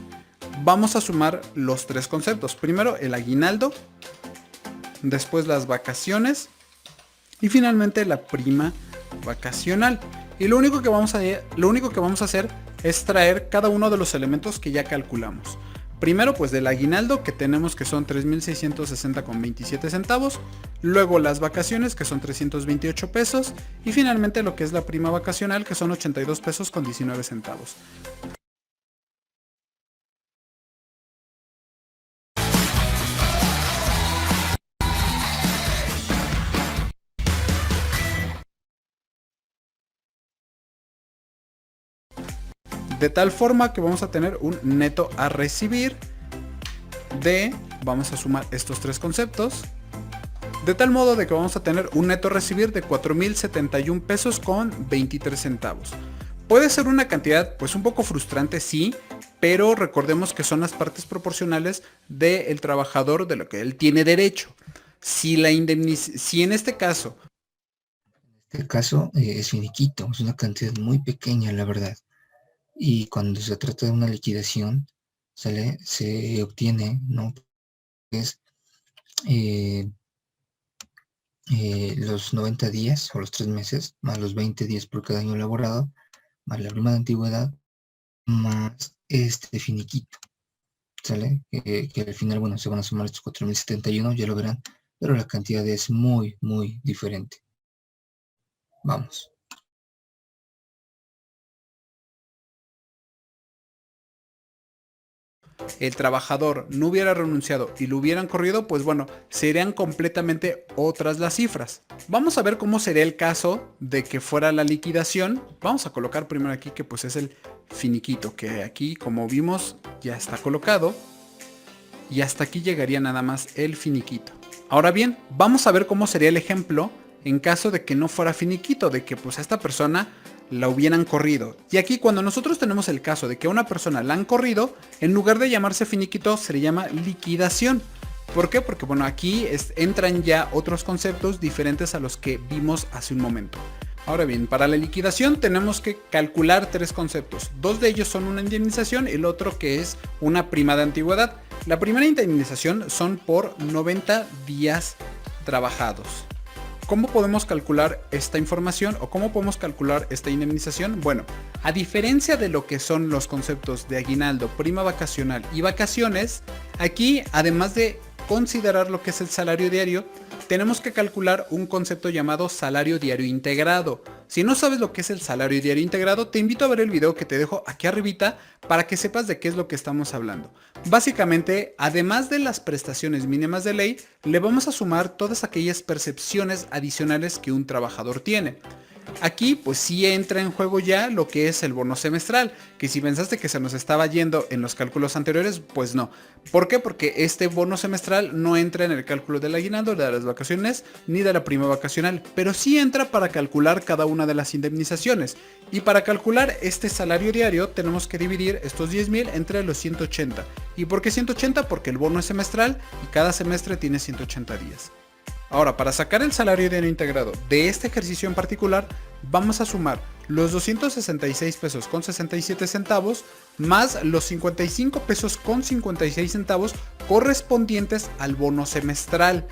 Vamos a sumar los tres conceptos. Primero el aguinaldo, después las vacaciones y finalmente la prima vacacional. Y lo único que vamos a hacer es traer cada uno de los elementos que ya calculamos. Primero pues del aguinaldo, que tenemos que son 3.660,27 centavos, luego las vacaciones, que son 328 pesos, y finalmente lo que es la prima vacacional, que son 82 pesos con 19 centavos. De tal forma que vamos a tener un neto a recibir de, vamos a sumar estos tres conceptos, de tal modo de que vamos a tener un neto a recibir de 4.071 pesos con 23 centavos. Puede ser una cantidad pues un poco frustrante, sí, pero recordemos que son las partes proporcionales del trabajador de lo que él tiene derecho. Si en este caso Es finiquito, es una cantidad muy pequeña, la verdad. Y cuando se trata de una liquidación, se obtiene, ¿no? Es los 90 días o los 3 meses, más los 20 días por cada año laborado, más la prima de antigüedad, más este finiquito, ¿sale? Que al final, bueno, se van a sumar estos 4.071, ya lo verán, pero la cantidad es muy, muy diferente. Vamos. el trabajador no hubiera renunciado y lo hubieran corrido, pues bueno, serían completamente otras las cifras. Vamos a ver cómo sería el caso de que fuera la liquidación. Vamos a colocar primero aquí que pues es el finiquito, que aquí como vimos ya está colocado. Y hasta aquí llegaría nada más el finiquito. Ahora bien, vamos a ver cómo sería el ejemplo en caso de que no fuera finiquito, de que pues a esta persona la hubieran corrido. Y aquí cuando nosotros tenemos el caso de que a una persona la han corrido, en lugar de llamarse finiquito se le llama liquidación. ¿Por qué? Porque bueno, aquí entran ya otros conceptos diferentes a los que vimos hace un momento. Ahora bien, para la liquidación tenemos que calcular tres conceptos. Dos de ellos son una indemnización y el otro que es una prima de antigüedad. La primera indemnización son por 90 días trabajados. ¿Cómo podemos calcular esta información o cómo podemos calcular esta indemnización? Bueno, a diferencia de lo que son los conceptos de aguinaldo, prima vacacional y vacaciones, aquí además de considerar lo que es el salario diario, tenemos que calcular un concepto llamado salario diario integrado. Si no sabes lo que es el salario diario integrado, te invito a ver el video que te dejo aquí arribita para que sepas de qué es lo que estamos hablando. Básicamente, además de las prestaciones mínimas de ley, le vamos a sumar todas aquellas percepciones adicionales que un trabajador tiene. Aquí pues sí entra en juego ya lo que es el bono semestral, que si pensaste que se nos estaba yendo en los cálculos anteriores, pues no. ¿Por qué? Porque este bono semestral no entra en el cálculo del aguinaldo, de las vacaciones, ni de la prima vacacional, pero sí entra para calcular cada una de las indemnizaciones. Y para calcular este salario diario tenemos que dividir estos 10,000 entre los 180. ¿Y por qué 180? Porque el bono es semestral y cada semestre tiene 180 días. Ahora, para sacar el salario diario integrado de este ejercicio en particular, vamos a sumar los 266 pesos con 67 centavos más los 55 pesos con 56 centavos correspondientes al bono semestral.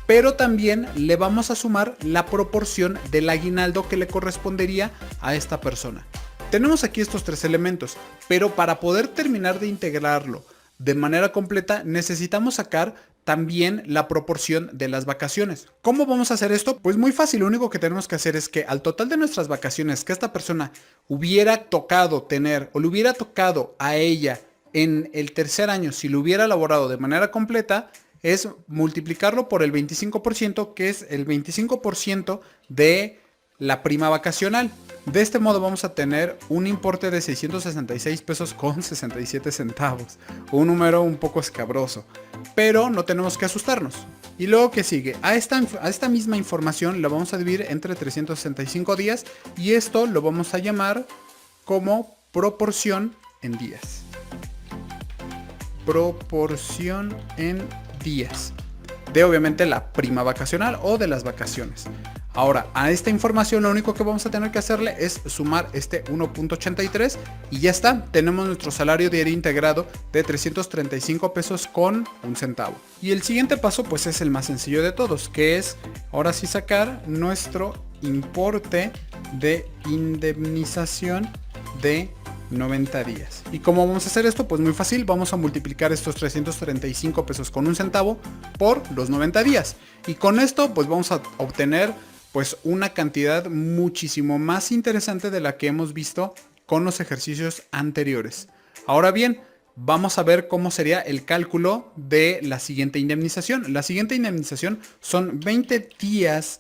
Pero también le vamos a sumar la proporción del aguinaldo que le correspondería a esta persona. Tenemos aquí estos tres elementos, pero para poder terminar de integrarlo de manera completa necesitamos sacar también la proporción de las vacaciones. ¿Cómo vamos a hacer esto? Pues muy fácil, lo único que tenemos que hacer es que al total de nuestras vacaciones que esta persona hubiera tocado tener o le hubiera tocado a ella en el tercer año si lo hubiera elaborado de manera completa, es multiplicarlo por el 25%, que es el 25% de la prima vacacional. De este modo vamos a tener un importe de 666 pesos con 67 centavos. Un número un poco escabroso, pero no tenemos que asustarnos. Y luego que sigue, a esta misma información la vamos a dividir entre 365 días y esto lo vamos a llamar como proporción en días. Proporción en días de obviamente la prima vacacional o de las vacaciones. Ahora, a esta información lo único que vamos a tener que hacerle es sumar este 1.83 y ya está. Tenemos nuestro salario diario integrado de 335 pesos con un centavo. Y el siguiente paso pues es el más sencillo de todos, que es ahora sí sacar nuestro importe de indemnización de 90 días. ¿Y cómo vamos a hacer esto? Pues muy fácil, vamos a multiplicar estos 335 pesos con un centavo por los 90 días. Y con esto pues vamos a obtener pues una cantidad muchísimo más interesante de la que hemos visto con los ejercicios anteriores. Ahora bien, vamos a ver cómo sería el cálculo de la siguiente indemnización. La siguiente indemnización son 20 días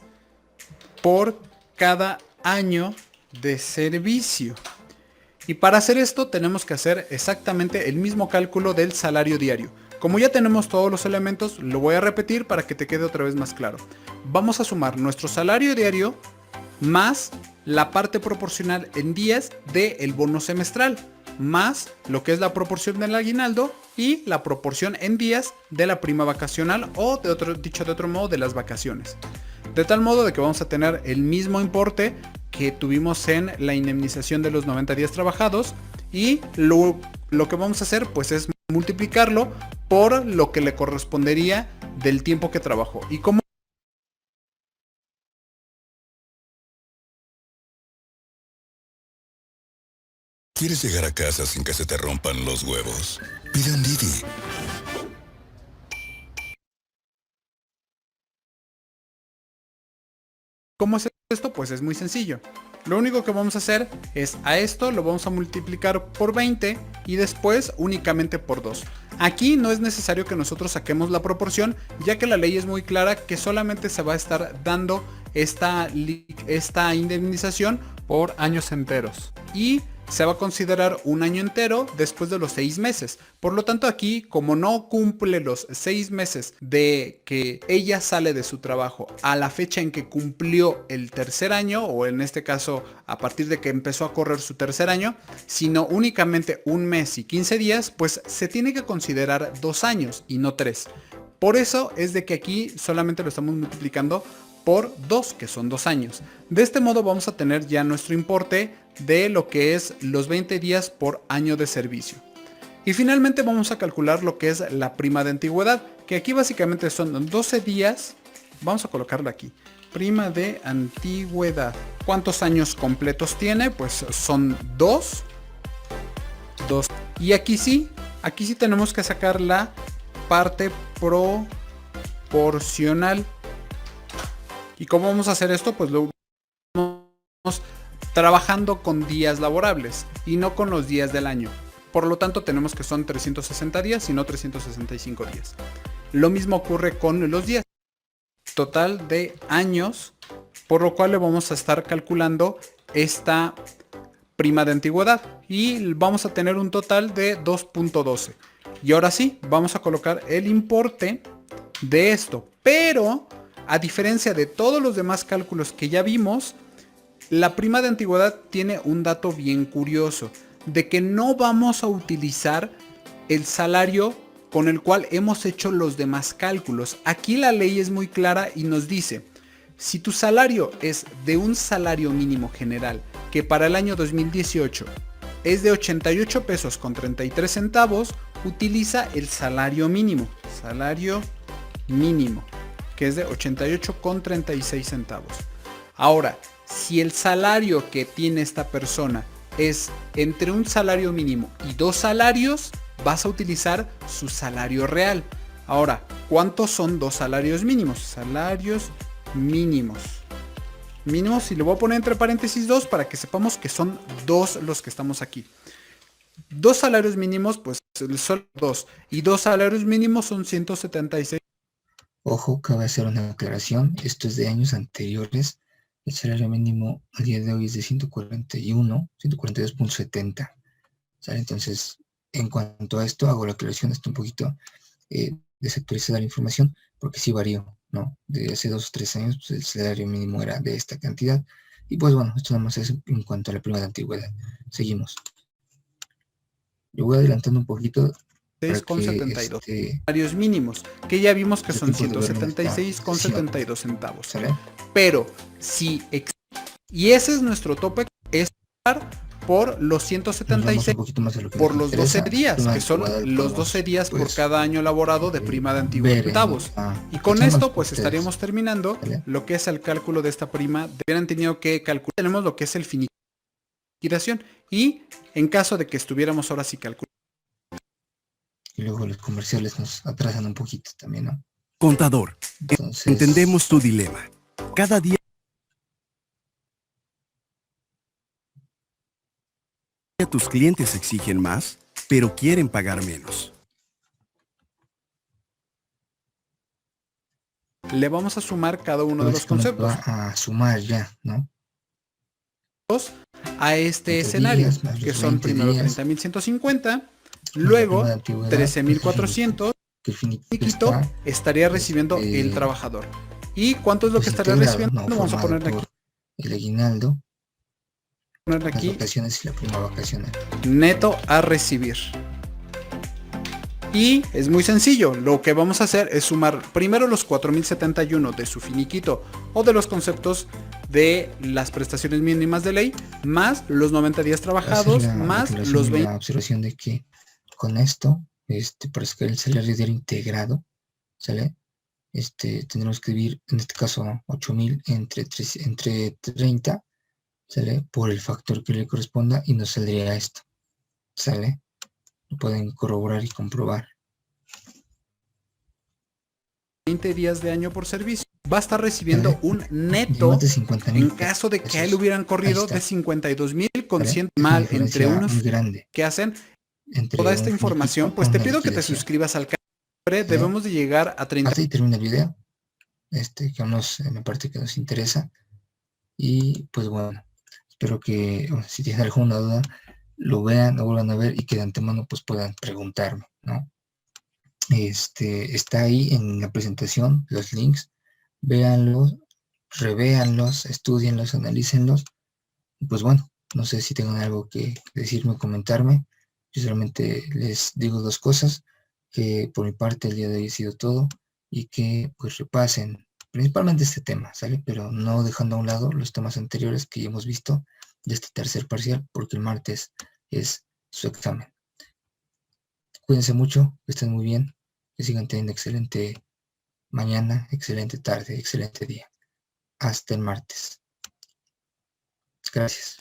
por cada año de servicio. Y para hacer esto tenemos que hacer exactamente el mismo cálculo del salario diario. Como ya tenemos todos los elementos, lo voy a repetir para que te quede otra vez más claro. Vamos a sumar nuestro salario diario más la parte proporcional en días del bono semestral, más lo que es la proporción del aguinaldo y la proporción en días de la prima vacacional o dicho de otro modo de las vacaciones. De tal modo de que vamos a tener el mismo importe que tuvimos en la indemnización de los 90 días trabajados y lo que vamos a hacer pues es multiplicarlo por lo que le correspondería del tiempo que trabajó. Y como ¿Quieres llegar a casa sin que se te rompan los huevos? Pide un Didi. ¿Cómo es esto? Pues es muy sencillo. Lo único que vamos a hacer es a esto lo vamos a multiplicar por 20 y después únicamente por 2. Aquí no es necesario que nosotros saquemos la proporción, ya que la ley es muy clara que solamente se va a estar dando esta indemnización por años enteros. Y se va a considerar un año entero después de los 6 meses. Por lo tanto aquí, como no cumple los 6 meses de que ella sale de su trabajo a la fecha en que cumplió el tercer año, o en este caso a partir de que empezó a correr su tercer año, sino únicamente un mes y 15 días, pues se tiene que considerar 2 años y no 3. Por eso es de que aquí solamente lo estamos multiplicando por 2, que son 2 años. De este modo vamos a tener ya nuestro importe de lo que es los 20 días por año de servicio. Y finalmente vamos a calcular lo que es la prima de antigüedad, que aquí básicamente son 12 días. Vamos a colocarlo aquí. Prima de antigüedad. ¿Cuántos años completos tiene? Pues son 2. Y aquí sí tenemos que sacar la parte proporcional. ¿Y cómo vamos a hacer esto? Pues lo vamos trabajando con días laborables y no con los días del año. Por lo tanto tenemos que son 360 días y no 365 días. Lo mismo ocurre con los días. Total de años, por lo cual le vamos a estar calculando esta prima de antigüedad y vamos a tener un total de 2.12. Y ahora sí, vamos a colocar el importe de esto. Pero a diferencia de todos los demás cálculos que ya vimos, la prima de antigüedad tiene un dato bien curioso, de que no vamos a utilizar el salario con el cual hemos hecho los demás cálculos. Aquí la ley es muy clara y nos dice, si tu salario es de un salario mínimo general, que para el año 2018 es de 88 pesos con 33 centavos, utiliza el salario mínimo, que es de 88,36 centavos. Ahora, si el salario que tiene esta persona es entre un salario mínimo y 2 salarios, vas a utilizar su salario real. Ahora, ¿cuántos son 2 salarios mínimos? Salarios mínimos. Mínimos, y le voy a poner entre paréntesis 2 para que sepamos que son 2 los que estamos aquí. 2 salarios mínimos, pues son 2. Y 2 salarios mínimos son 176. Ojo, cabe hacer una aclaración. Esto es de años anteriores. El salario mínimo a día de hoy es de 142.70. ¿Sale? Entonces, en cuanto a esto, hago la aclaración. Está un poquito desactualizada la información, porque sí varió, ¿no? De hace 2 o 3 años, pues el salario mínimo era de esta cantidad. Y pues bueno, esto nada más es en cuanto a la prima de antigüedad. Seguimos. Yo voy adelantando un poquito. 6,72 salarios mínimos, que ya vimos que son 176,72 centavos. ¿Sale? Pero si y ese es nuestro tope, es por los 176 por los 12 días, que son los 12 días por cada año laborado de prima de antigüedad centavos. Y con esto pues estaríamos terminando lo que es el cálculo de esta prima. Hubieran tenido que calcular, tenemos lo que es el finiquitación, y en caso de que estuviéramos ahora sí calculando. Y luego los comerciales nos atrasan un poquito también, ¿no? Contador, Entonces, entendemos tu dilema. Cada día tus clientes exigen más, pero quieren pagar menos. Le vamos a sumar cada uno de los conceptos. Va a sumar ya, ¿no? A este 20 escenario, días, más que los son 20 primero días. 30.150, luego La antigüedad, 13.400, que el finiquito finiquito está, estaría recibiendo el trabajador. ¿Y cuánto es lo que estaría integrado, recibiendo? ¿no? Vamos a Formado ponerle aquí. por el aguinaldo, las Aquí vacaciones y la prima vacacional. neto a recibir. Y es muy sencillo, lo que vamos a hacer es sumar primero los 4.071 de su finiquito o de los conceptos de las prestaciones mínimas de ley, más los 90 días trabajados, más los 20. La observación de que con esto, para sacar el salario diario integrado, ¿sale? Tendremos que dividir, en este caso, 8.000 entre 30, ¿sale? Por el factor que le corresponda y nos saldría esto, ¿sale? Lo pueden corroborar y comprobar. 20 días de año por servicio, va a estar recibiendo ¿Vale? un Y neto más de 50,000 en caso de que a él pesos. hubieran corrido Ahí está, de 52,000 con ¿vale? 100 Es una mal entre diferencia unos muy grande que hacen entre toda un esta finiquito información, a pues te una pido que te liquidación, suscribas al canal. ¿vale? Debemos de llegar a 30. Hasta ahí termina el video, que me parece que nos interesa. Y pues bueno, espero que si tienen alguna duda, lo vean, lo vuelvan a ver y que de antemano pues puedan preguntarme, ¿no? Está ahí en la presentación, los links, véanlos, revéanlos, estudienlos, analícenlos. Y pues bueno, no sé si tengan algo que decirme, comentarme. Yo solamente les digo dos cosas, que por mi parte el día de hoy ha sido todo y que pues repasen principalmente este tema, ¿sale? Pero no dejando a un lado los temas anteriores que ya hemos visto de este tercer parcial, porque el martes es su examen. Cuídense mucho, que estén muy bien, que sigan teniendo excelente mañana, excelente tarde, excelente día. Hasta el martes. Gracias.